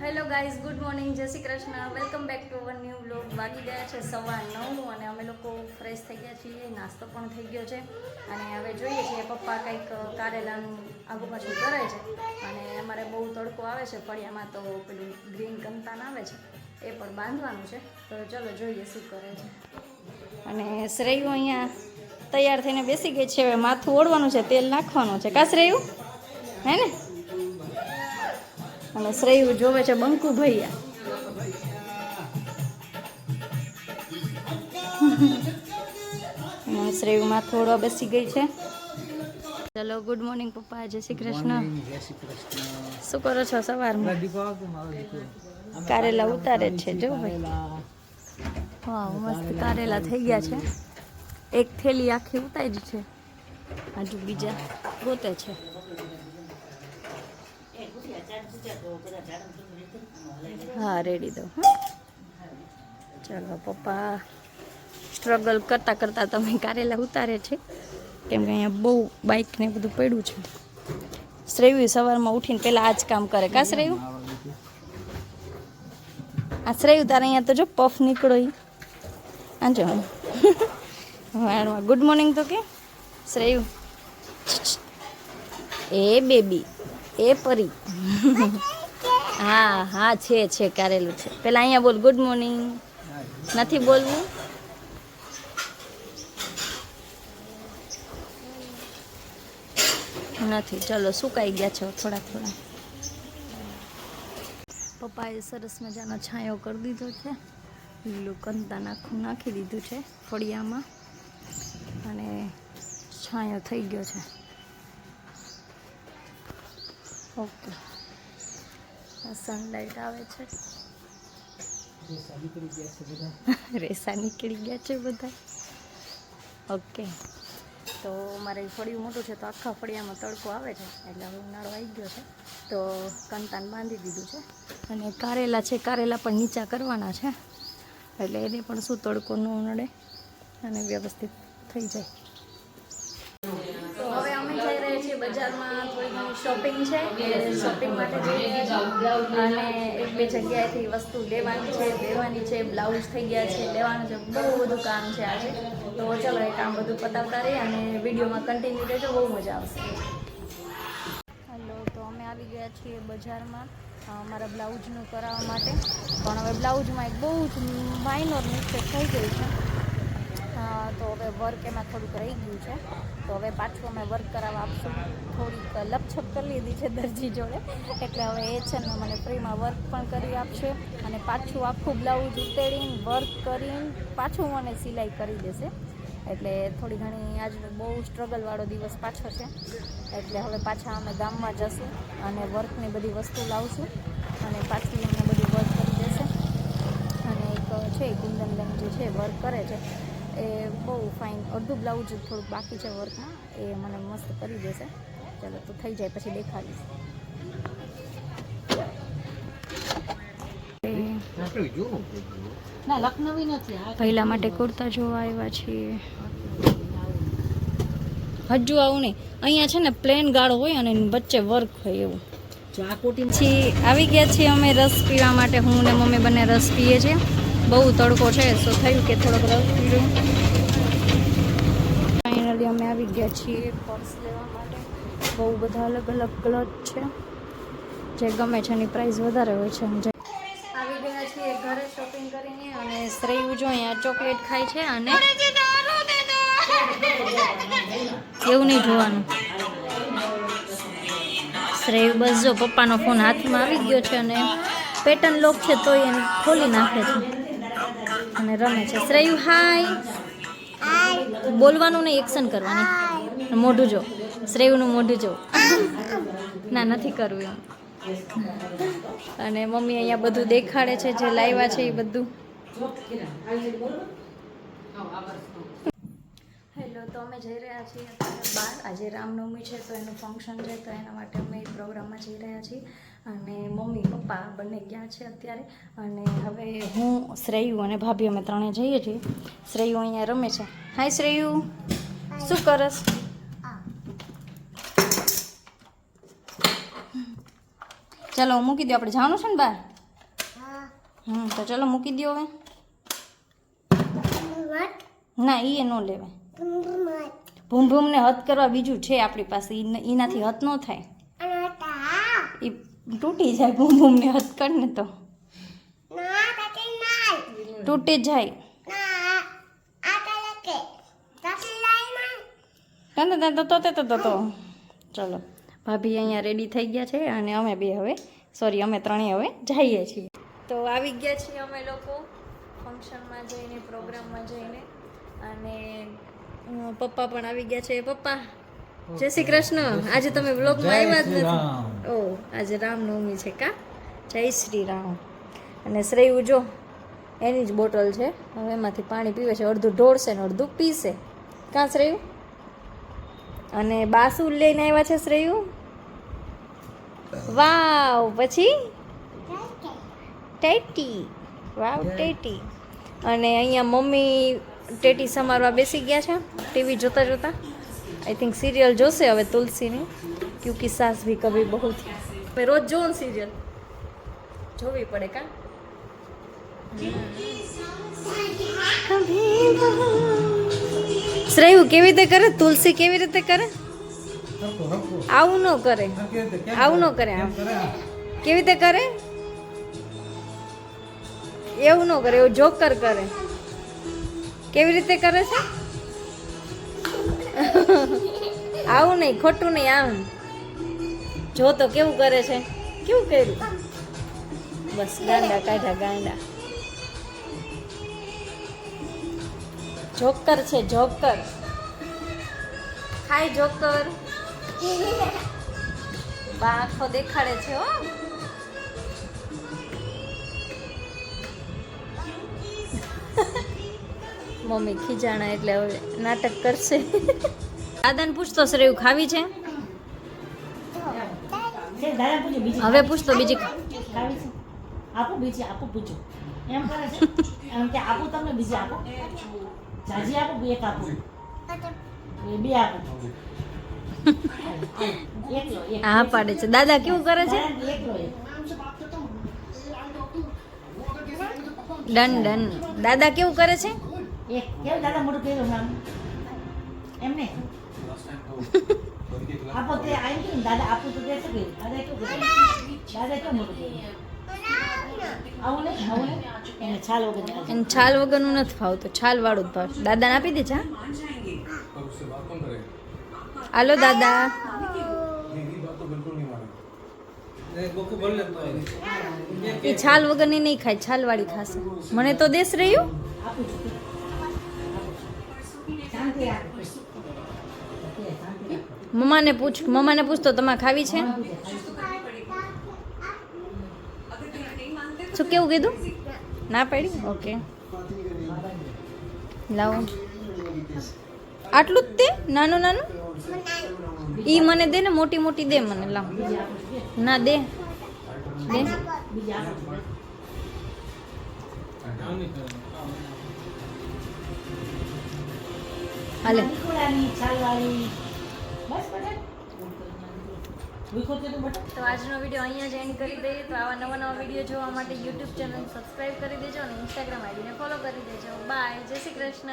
Hello guys, good morning, જય Shri Krishna. Welcome back to our new vlog. વાગી ગયા છે 9:15 અને અમે લોકો ફ્રેશ થઈ ગયા છીએ. નાસ્તો પણ થઈ ગયો છે અને હવે જોઈએ છીએ પપ્પા કંઈક કારેલાનું આગુ પાછું કરે છે અને અમારે બહુ તડકો આવે છે ફળિયામાં, તો પેલું ગ્રીન કંતાન આવે છે એ પણ બાંધવાનું છે. તો ચલો જોઈએ શું કરે છે. અને શ્રેયુ અહીંયા તૈયાર થઈને બેસી ગઈ છે. હવે માથું ઓળવાનું છે, તેલ નાખવાનું છે. કા શ્રેયુ? હે ને? અને શ્રેયુ જોવે છે બંકુ ભૈયા. શ્રેયુમાં થોડો બેસી ગઈ છે. ચલો, ગુડ મોર્નિંગ પપ્પા, જય શ્રી કૃષ્ણ. શું કરો છો સવારમાં? કારેલા ઉતારે છે જો ભાઈ. વાહ, મસ્ત કારેલા થઈ ગયા છે. એક થેલી આખી ઉતારી છે, હજુ બીજા ગોતે છે. હા, રેડી દો. ચાલો, પપ્પા સ્ટ્રગલ કરતા કરતા તમે કારેલા ઉતારે છે, કેમ કે અહીંયા બહુ બાઇક ને બધું પડ્યું છે. શ્રેયુ સવારમાં ઉઠીને પહેલાં આ જ કામ કરે. કા શ્રેયુ? આ શ્રેયુ તારે અહીંયા તો જો પફ નીકળો એ આજો. ગુડ મોર્નિંગ તો કે શ્રેયુ? એ બેબી, એ પરી. હા હા, છે કારેલું છે. પેલા અહીંયા બોલ, ગુડ મોર્નિંગ. નથી બોલવું? નથી. ચલો, સુકાઈ ગયા છે થોડા થોડા. પપ્પાએ સરસ મજાનો છાંયો કરી દીધો છે. લીલું કંતા નાખી દીધું છે ફળિયામાં અને છાંયો થઈ ગયો છે. ઓકે, સનલાઇટ આવે છે. રેસા નીકળી ગયા છે બધા. ઓકે, તો મારે ફળિયું મોટું છે તો આખા ફળિયામાં તડકો આવે છે, એટલે હવે ઉનાળો આવી ગયો છે તો કંતાન બાંધી દીધું છે. અને કારેલા છે, કારેલા પણ નીચા કરવાના છે, એટલે એને પણ શું તડકો ન નડે અને વ્યવસ્થિત થઈ જાય. તો હવે અમે જઈ રહ્યા છીએ બજારમાં. થોડી ઘણી શોપિંગ છે, એ શોપિંગ માટે જઈ રહ્યા છીએ અને એક બે જગ્યાએથી વસ્તુ લેવાની છે. બ્લાઉઝ થઈ ગયા છે, લેવાનું છે, બહુ બધું કામ છે આજે. તો ચલો, એ કામ બધું પતાવતા રહીએ અને વિડીયોમાં કન્ટિન્યુ રહેજો, બહુ મજા આવશે. હેલો, તો અમે આવી ગયા છીએ બજારમાં મારા બ્લાઉઝનું કરાવવા માટે. પણ હવે બ્લાઉઝમાં એક બહુ જ માઇનોર મિસ્ટેક થઈ ગઈ છે, તો હવે વર્ક એમાં થોડુંક રહી ગયું છે. તો હવે પાછું અમે વર્ક કરાવવા આપશું. થોડીક લપછપ કરી લીધી છે દરજી જોડે, એટલે હવે એ છે ને મને ફ્રીમાં વર્ક પણ કરી આપશે અને પાછું આખું બ્લાઉઝ ઉતેડીને વર્ક કરીને પાછું મને સિલાઈ કરી દેશે. એટલે થોડી ઘણી આજનો બહુ સ્ટ્રગલવાળો દિવસ પાછો છે. એટલે હવે પાછા અમે ગામમાં જશું અને વર્કની બધી વસ્તુ લાવશું અને પાછું અમને બધું વર્ક કરી દેશે. અને એક છે કુંદનબેન જે છે વર્ક કરે છે, એ બહુ ફાઇન. અડધું બ્લાઉઝ થોડુંક બાકી છે વર્કમાં, એ મને મસ્ત કરી દેશે. ચાલો, તો થઈ જાય પછી દેખાડીશ. પહેલા માટે કુર્તા જોવા આવ્યા છીએ. હજુ આવું નહીં, અહીંયા છે ને પ્લેન ગાળો હોય અને વચ્ચે વર્ક હોય એવું. પછી આવી ગયા છીએ અમે રસ પીવા માટે. હું ને મમ્મી બંને રસ પીએ છીએ. બહુ તડકો છે, તો થયું કે થોડોક રસ પી લઉં. ફાઇનલી અમે આવી ગયા છીએ પર્સ લેવા માટે. બહુ બધા અલગ અલગ ક્લચ છે, જે ગમે છે એની પ્રાઇસ વધારે હોય છે. આવી ગયા છીએ ઘરે શોપિંગ કરીને અને શ્રેયુ જો અહીંયા ચોકલેટ ખાય છે અને એવું નહીં જોવાનું. શ્રેયુ બસ જો પપ્પાનો ફોન હાથમાં આવી ગયો છે અને પેટર્ન લોક છે તો એને ખોલી નાખે છે અને રમે છે. શ્રેયુ હાય બોલવાનું નહીં, એક્શન કરવાની. મોઢું જો, શ્રેયુનું મોઢું જો. ના, નથી કરવું એમ. અને મમ્મી અહીંયા બધું દેખાડે છે જે લાવ્યા છે એ બધું. હેલો, તો અમે જઈ રહ્યા છીએ બહાર. આજે રામનવમી છે તો એનું ફંક્શન છે, તો એના માટે અમે પ્રોગ્રામમાં જઈ રહ્યા છીએ. અને મમ્મી પપ્પા બંને ગયા છે અત્યારે. અને હવે હું, શ્રેયુ અને ભાભી અમે ત્રણે જઈએ છીએ. શ્રેયુ અહીંયા રમે છે. હાય શ્રેયુ, શું કરસ? ચાલો મૂકી દો, આપણે જવાનું છે ને બહાર. તો ચલો મૂકી દો હવે. ના એ ન લેવાય. ભૂમ ભૂમને હથ કરવા બીજું છે આપણી પાસે, એનાથી હથ ન થાય, એ તૂટી જાય. ભૂમ ભૂમને હથ કરીને તો તૂટી જાય. તો ચલો ભાભી અહીંયા રેડી થઈ ગયા છે અને અમે બે હવે અમે ત્રણેય હવે જઈએ છીએ. તો આવી ગયા છીએ અમે લોકો ફંક્શનમાં જઈને, પ્રોગ્રામમાં જઈને, અને પપ્પા પણ આવી ગયા છે. પપ્પા જય શ્રી કૃષ્ણ. આજે તમે વ્લોગમાં આવ્યા જ નથી. ઓ આજે રામનવમી છે કા? જય શ્રી રામ. અને શ્રેયુ જો એની જ બોટલ છે, હવે એમાંથી પાણી પીવે છે. અડધું ઢોળશે ને અડધું પીશે. કાં શ્રેયુ? અને બાસુ લઈને આવ્યા છે શ્રેયુ. વાવ. પછી ટેટી. વાવ ટેટી. અને અહીંયા મમ્મી ટેટી સમારવા બેસી ગયા છે, ટીવી જોતા જોતા. આઈ થિંક સિરિયલ જોશે હવે તુલસીની, ક્યુંકિ સાસ ભી કભી બહુ થી. રોજ જોવો ને સિરિયલ, જોવી પડે કા? શ્રેયુ કેવી રીતે કરે? તુલસી કેવી રીતે કરે? આવું ન કરે, આવું ન કરે. આમ કેવી રીતે કરે? એવું ન કરે, એવું જોકર કરે. કેવી રીતે કરે છે? આવું નહીં, ખોટું નહીં, આમ જો તો કેવું કરે છે. કેવું કર્યું? બસ ગાંડા કાઢ્યા, ગાંડા. જોકર છે, જોકર. હાય જોકર. બા આંખો દેખાડે છે હો. મમ્મી ખીજાણા એટલે હવે નાટક કરશે. દાદાને પૂછતો શ્રેયુ ખાવી છે? હવે પૂછતો બીજી આપો, બીજી આપો, પૂછો. એમ કરે છે, એમ કે આપો તમને બીજી આપો, જાજી આપો, એક આપો, બે આપો. હા પાડે છે. દાદા કેવું કરે છે? Done done. દાદા કેવું કરે છે? એક કેવું દાદા મોટું કર્યું નામ એમને આપો તે આઈ કે દાદા આપો તો દેશે કે દાદા કેવું કરે? દાદા કેવું મોટું કર્યું? આવું ને એને છાલ વગર. એને છાલ વગરનું નથી ભાવતું, છાલ વાળું જ ભાવ. દાદાને આપી દે જા. હાલો દાદા. એ છાલ વગરની નહીં ખાય, છાલ વાળી ખાશે. મને તો દેશ રહ્યું. મમ્માને પૂછ, મમ્માને પૂછતો તમારે ખાવી છે? શું કેવું કીધું? ના પાડી. ઓકે લાવો. આટલું જ તે? નાનું નાનું ઈ મને દે ને, મોટી મોટી દે મને. લાવ. ના દે દે. હાલે. તો આજનો વિડીયો અહીંયા જ એન્ડ કરી દઈએ. તો આવા નવા નવા વિડીયો જોવા માટે યુટ્યુબ ચેનલ સબસ્ક્રાઈબ કરી દેજો અને ઇન્સ્ટાગ્રામ આઈડીને ફોલો કરી દેજો. બાય. જય શ્રી કૃષ્ણ.